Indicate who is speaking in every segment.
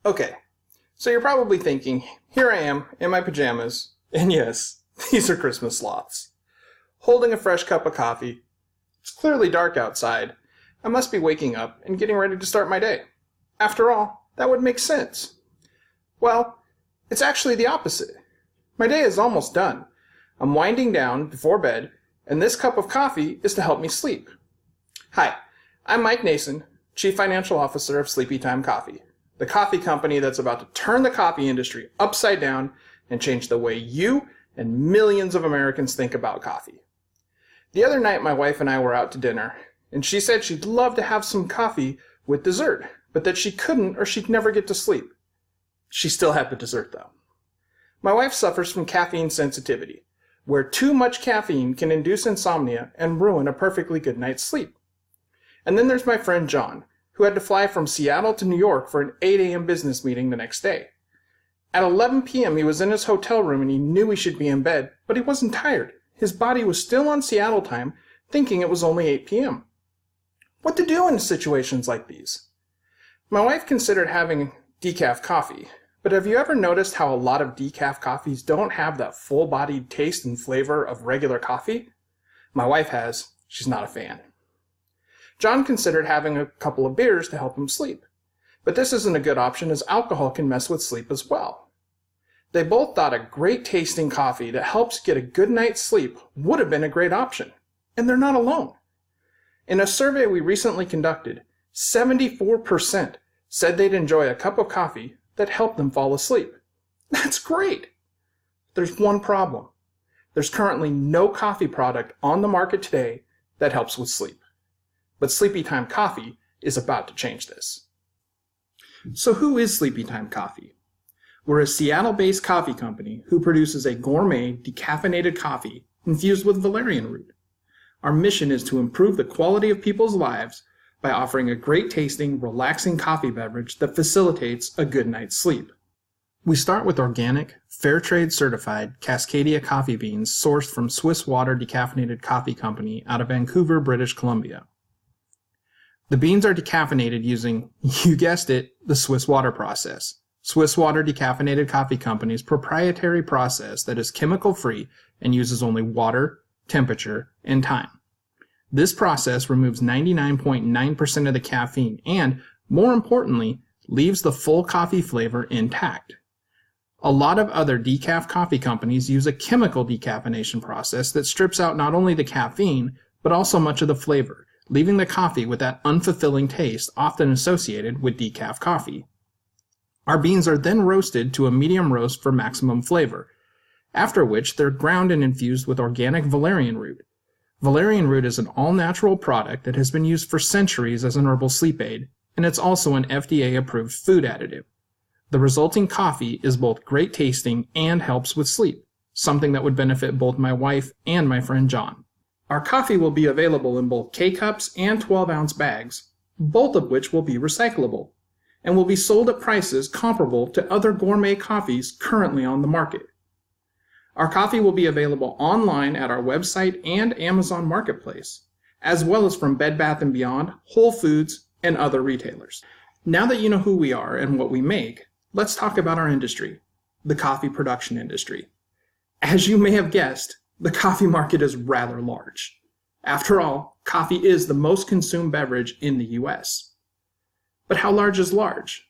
Speaker 1: Okay, so you're probably thinking, here I am in my pajamas, and yes, these are Christmas sloths. Holding a fresh cup of coffee. It's clearly dark outside. I must be waking up and getting ready to start my day. After all, that would make sense. Well, it's actually the opposite. My day is almost done. I'm winding down before bed, and this cup of coffee is to help me sleep. Hi, I'm Mike Nason, Chief Financial Officer of Sleepytime Coffee, the coffee company that's about to turn the coffee industry upside down and change the way you and millions of Americans think about coffee. The other night, my wife and I were out to dinner, and she said she'd love to have some coffee with dessert, but that she couldn't or she'd never get to sleep. She still had the dessert, though. My wife suffers from caffeine sensitivity, where too much caffeine can induce insomnia and ruin a perfectly good night's sleep. And then there's my friend John, who had to fly from Seattle to New York for an 8 a.m. business meeting the next day. At 11 p.m. he was in his hotel room and he knew he should be in bed, but he wasn't tired. His body was still on Seattle time, thinking it was only 8 p.m. What to do in situations like these? My wife considered having decaf coffee, but have you ever noticed how a lot of decaf coffees don't have that full-bodied taste and flavor of regular coffee? My wife has. She's not a fan. John considered having a couple of beers to help him sleep, but this isn't a good option as alcohol can mess with sleep as well. They both thought a great tasting coffee that helps get a good night's sleep would have been a great option, and they're not alone. In a survey we recently conducted, 74% said they'd enjoy a cup of coffee that helped them fall asleep. That's great! There's one problem. There's currently no coffee product on the market today that helps with sleep. But Sleepytime Coffee is about to change this. So who is Sleepytime Coffee? We're a Seattle-based coffee company who produces a gourmet decaffeinated coffee infused with valerian root. Our mission is to improve the quality of people's lives by offering a great tasting, relaxing coffee beverage that facilitates a good night's sleep. We start with organic, fair trade certified Cascadia coffee beans sourced from Swiss Water Decaffeinated Coffee Company out of Vancouver, British Columbia. The beans are decaffeinated using, you guessed it, the Swiss Water process. Swiss Water Decaffeinated Coffee Company's proprietary process that is chemical-free and uses only water, temperature, and time. This process removes 99.9% of the caffeine and, more importantly, leaves the full coffee flavor intact. A lot of other decaf coffee companies use a chemical decaffeination process that strips out not only the caffeine, but also much of the flavor, leaving the coffee with that unfulfilling taste often associated with decaf coffee. Our beans are then roasted to a medium roast for maximum flavor, after which they're ground and infused with organic valerian root. Valerian root is an all-natural product that has been used for centuries as an herbal sleep aid, and it's also an FDA-approved food additive. The resulting coffee is both great tasting and helps with sleep, something that would benefit both my wife and my friend John. Our coffee will be available in both K-cups and 12-ounce bags, both of which will be recyclable, and will be sold at prices comparable to other gourmet coffees currently on the market. Our coffee will be available online at our website and Amazon Marketplace, as well as from Bed Bath & Beyond, Whole Foods, and other retailers. Now that you know who we are and what we make, let's talk about our industry, the coffee production industry. As you may have guessed, the coffee market is rather large. After all, coffee is the most consumed beverage in the U.S. But how large is large?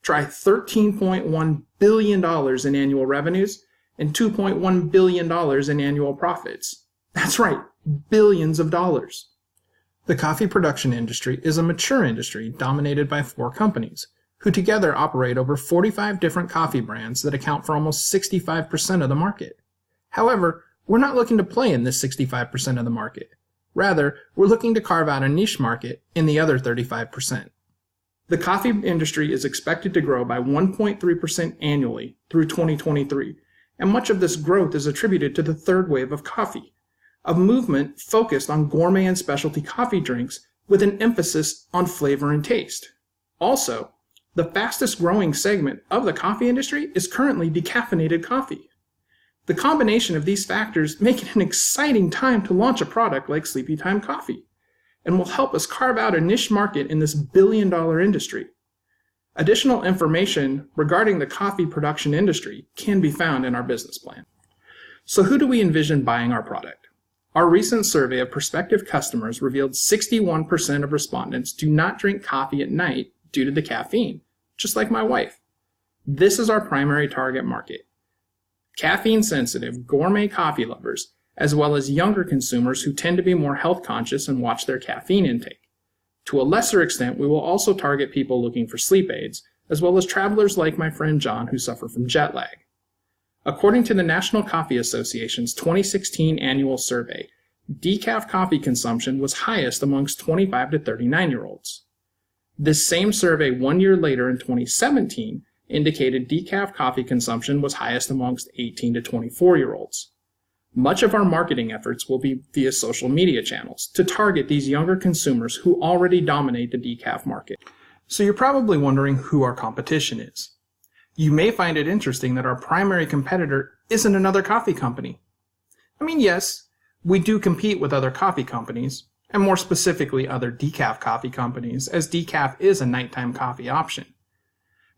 Speaker 1: Try $13.1 billion in annual revenues and $2.1 billion in annual profits. That's right, billions of dollars. The coffee production industry is a mature industry dominated by 4 companies, who together operate over 45 different coffee brands that account for almost 65% of the market. However, we're not looking to play in this 65% of the market. Rather, we're looking to carve out a niche market in the other 35%. The coffee industry is expected to grow by 1.3% annually through 2023, and much of this growth is attributed to the third wave of coffee, a movement focused on gourmet and specialty coffee drinks with an emphasis on flavor and taste. Also, the fastest growing segment of the coffee industry is currently decaffeinated coffee. The combination of these factors make it an exciting time to launch a product like Sleepytime Coffee, and will help us carve out a niche market in this billion-dollar industry. Additional information regarding the coffee production industry can be found in our business plan. So who do we envision buying our product? Our recent survey of prospective customers revealed 61% of respondents do not drink coffee at night due to the caffeine, just like my wife. This is our primary target market. Caffeine-sensitive, gourmet coffee lovers, as well as younger consumers who tend to be more health conscious and watch their caffeine intake. To a lesser extent, we will also target people looking for sleep aids, as well as travelers like my friend John who suffer from jet lag. According to the National Coffee Association's 2016 annual survey, decaf coffee consumption was highest amongst 25 to 39-year-olds. This same survey 1 year later in 2017 indicated decaf coffee consumption was highest amongst 18 to 24-year-olds. Much of our marketing efforts will be via social media channels to target these younger consumers who already dominate the decaf market. So you're probably wondering who our competition is. You may find it interesting that our primary competitor isn't another coffee company. I mean, yes, we do compete with other coffee companies, and more specifically other decaf coffee companies, as decaf is a nighttime coffee option.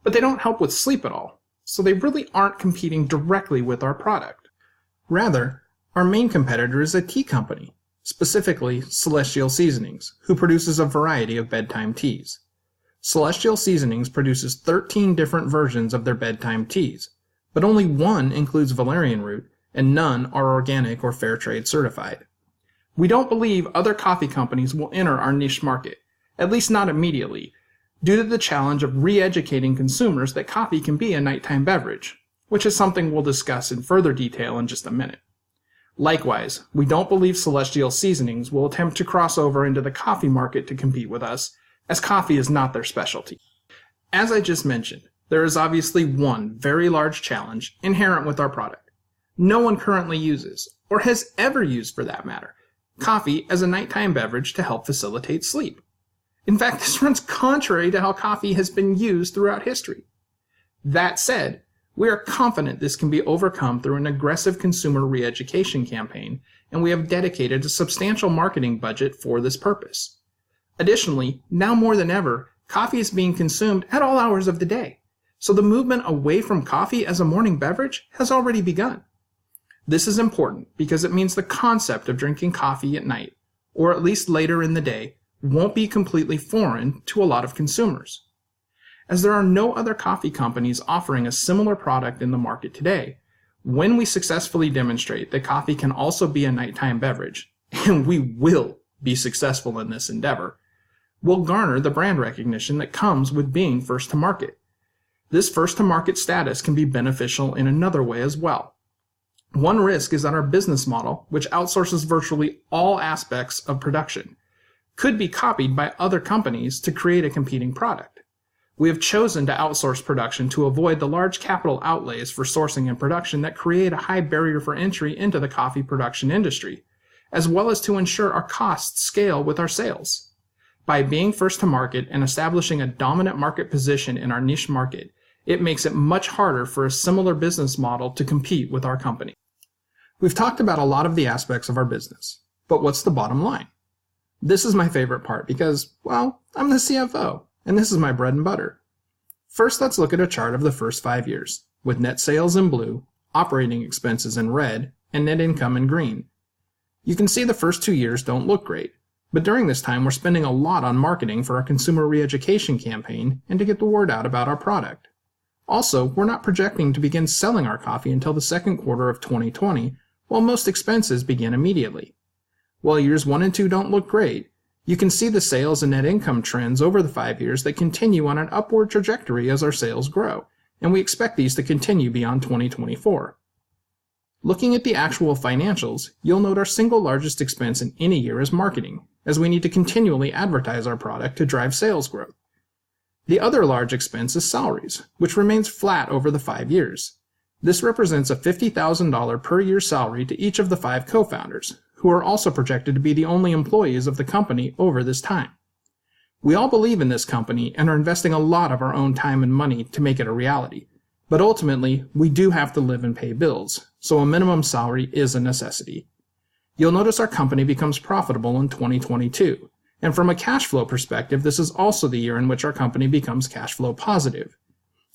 Speaker 1: But they don't help with sleep at all, so they really aren't competing directly with our product. Rather, our main competitor is a tea company, specifically Celestial Seasonings, who produces a variety of bedtime teas. Celestial Seasonings produces 13 different versions of their bedtime teas, but only one includes valerian root, and none are organic or fair trade certified. We don't believe other coffee companies will enter our niche market, at least not immediately, due to the challenge of re-educating consumers that coffee can be a nighttime beverage, which is something we'll discuss in further detail in just a minute. Likewise, we don't believe Celestial Seasonings will attempt to cross over into the coffee market to compete with us, as coffee is not their specialty. As I just mentioned, there is obviously one very large challenge inherent with our product. No one currently uses, or has ever used for that matter, coffee as a nighttime beverage to help facilitate sleep. In fact, this runs contrary to how coffee has been used throughout history. That said, we are confident this can be overcome through an aggressive consumer re-education campaign, and we have dedicated a substantial marketing budget for this purpose. Additionally, now more than ever, coffee is being consumed at all hours of the day, so the movement away from coffee as a morning beverage has already begun. This is important because it means the concept of drinking coffee at night, or at least later in the day, won't be completely foreign to a lot of consumers. As there are no other coffee companies offering a similar product in the market today, when we successfully demonstrate that coffee can also be a nighttime beverage, and we will be successful in this endeavor, we'll garner the brand recognition that comes with being first to market. This first to market status can be beneficial in another way as well. One risk is that our business model, which outsources virtually all aspects of production, could be copied by other companies to create a competing product. We have chosen to outsource production to avoid the large capital outlays for sourcing and production that create a high barrier for entry into the coffee production industry, as well as to ensure our costs scale with our sales. By being first to market and establishing a dominant market position in our niche market, it makes it much harder for a similar business model to compete with our company. We've talked about a lot of the aspects of our business, but what's the bottom line? This is my favorite part because, well, I'm the CFO, and this is my bread and butter. First, let's look at a chart of the first 5 years, with net sales in blue, operating expenses in red, and net income in green. You can see the first 2 years don't look great, but during this time we're spending a lot on marketing for our consumer re-education campaign and to get the word out about our product. Also, we're not projecting to begin selling our coffee until the second quarter of 2020, while most expenses begin immediately. While years 1 and 2 don't look great, you can see the sales and net income trends over the 5 years that continue on an upward trajectory as our sales grow, and we expect these to continue beyond 2024. Looking at the actual financials, you'll note our single largest expense in any year is marketing, as we need to continually advertise our product to drive sales growth. The other large expense is salaries, which remains flat over the 5 years. This represents a $50,000 per year salary to each of the 5 co-founders, who are also projected to be the only employees of the company over this time. We all believe in this company and are investing a lot of our own time and money to make it a reality, but ultimately, we do have to live and pay bills, so a minimum salary is a necessity. You'll notice our company becomes profitable in 2022, And from a cash flow perspective, this is also the year in which our company becomes cash flow positive.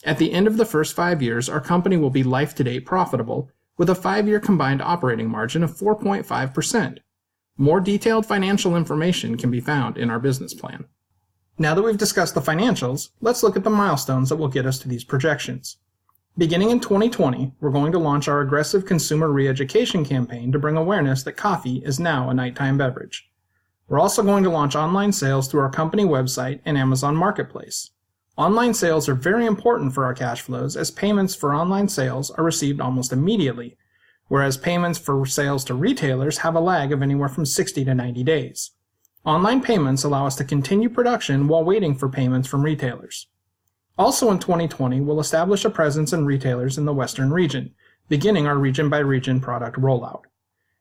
Speaker 1: At the end of the first 5 years, our company will be life-to-date profitable, with a 5-year combined operating margin of 4.5%. More detailed financial information can be found in our business plan. Now that we've discussed the financials, let's look at the milestones that will get us to these projections. Beginning in 2020, we're going to launch our aggressive consumer re-education campaign to bring awareness that coffee is now a nighttime beverage. We're also going to launch online sales through our company website and Amazon Marketplace. Online sales are very important for our cash flows, as payments for online sales are received almost immediately, whereas payments for sales to retailers have a lag of anywhere from 60 to 90 days. Online payments allow us to continue production while waiting for payments from retailers. Also in 2020, we'll establish a presence in retailers in the Western region, beginning our region-by-region product rollout.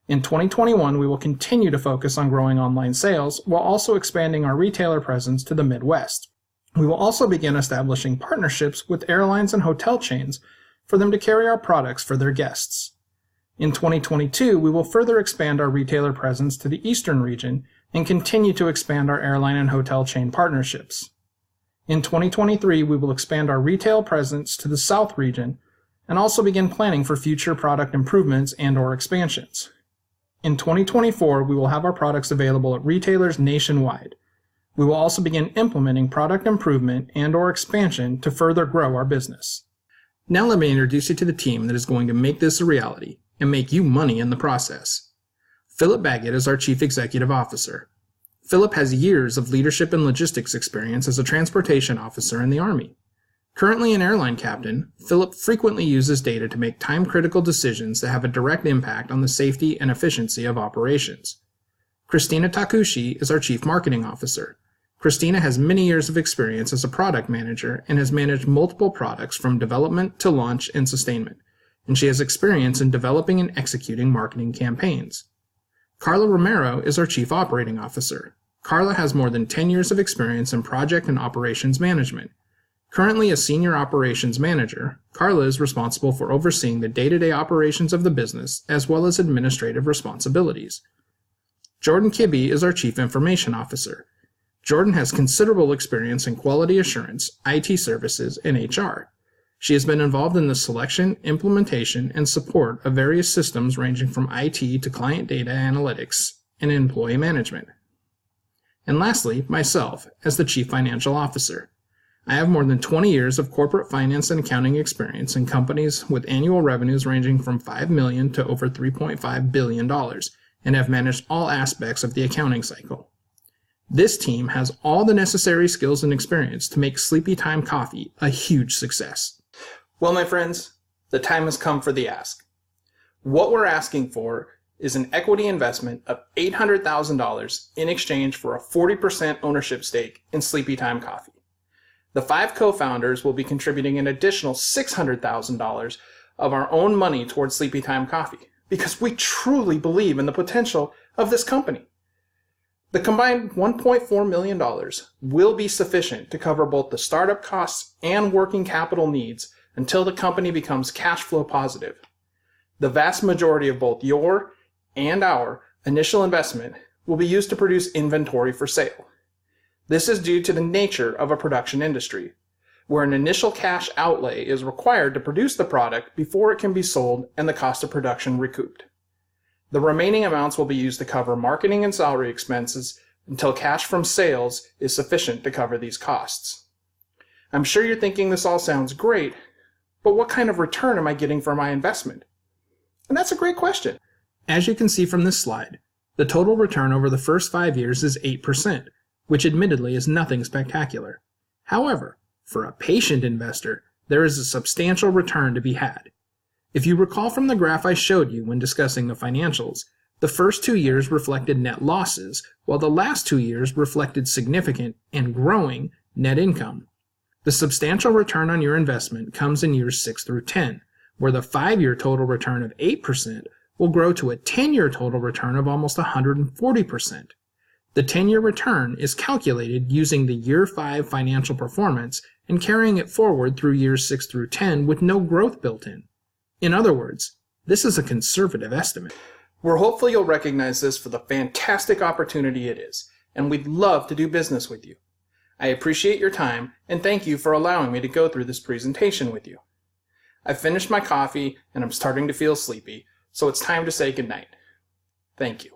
Speaker 1: In 2021, we will continue to focus on growing online sales while also expanding our retailer presence to the Midwest. We will also begin establishing partnerships with airlines and hotel chains for them to carry our products for their guests. In 2022, we will further expand our retailer presence to the Eastern region and continue to expand our airline and hotel chain partnerships. In 2023, we will expand our retail presence to the South region and also begin planning for future product improvements and/or expansions. In 2024, we will have our products available at retailers nationwide. We will also begin implementing product improvement and/or expansion to further grow our business. Now let me introduce you to the team that is going to make this a reality and make you money in the process. Philip Baggett is our Chief Executive Officer. Philip has years of leadership and logistics experience as a transportation officer in the Army. Currently an airline captain, Philip frequently uses data to make time-critical decisions that have a direct impact on the safety and efficiency of operations. Christina Takushi is our Chief Marketing Officer. Christina has many years of experience as a product manager and has managed multiple products from development to launch and sustainment, and she has experience in developing and executing marketing campaigns. Carla Romero is our Chief Operating Officer. Carla has more than 10 years of experience in project and operations management. Currently a senior operations manager, Carla is responsible for overseeing the day-to-day operations of the business as well as administrative responsibilities. Jordan Kibbe is our Chief Information Officer. Jordan has considerable experience in quality assurance, IT services, and HR. She has been involved in the selection, implementation, and support of various systems ranging from IT to client data analytics and employee management. And lastly, myself, as the Chief Financial Officer. I have more than 20 years of corporate finance and accounting experience in companies with annual revenues ranging from $5 million to over $3.5 billion, and have managed all aspects of the accounting cycle. This team has all the necessary skills and experience to make Sleepy Time Coffee a huge success. Well, my friends, the time has come for the ask. What we're asking for is an equity investment of $800,000 in exchange for a 40% ownership stake in Sleepy Time Coffee. The 5 co-founders will be contributing an additional $600,000 of our own money towards Sleepy Time Coffee because we truly believe in the potential of this company. The combined $1.4 million will be sufficient to cover both the startup costs and working capital needs until the company becomes cash flow positive. The vast majority of both your and our initial investment will be used to produce inventory for sale. This is due to the nature of a production industry, where an initial cash outlay is required to produce the product before it can be sold and the cost of production recouped. The remaining amounts will be used to cover marketing and salary expenses until cash from sales is sufficient to cover these costs. I'm sure you're thinking this all sounds great, but what kind of return am I getting for my investment? And that's a great question. As you can see from this slide, the total return over the first 5 years is 8%, which admittedly is nothing spectacular. However, for a patient investor, there is a substantial return to be had. If you recall from the graph I showed you when discussing the financials, the first 2 years reflected net losses, while the last 2 years reflected significant and growing net income. The substantial return on your investment comes in years 6 through 10, where the 5-year total return of 8% will grow to a 10-year total return of almost 140%. The 10-year return is calculated using the year 5 financial performance and carrying it forward through years 6 through 10 with no growth built in. In other words, this is a conservative estimate. We're hopeful you'll recognize this for the fantastic opportunity it is, and we'd love to do business with you. I appreciate your time, and thank you for allowing me to go through this presentation with you. I've finished my coffee, and I'm starting to feel sleepy, so it's time to say goodnight. Thank you.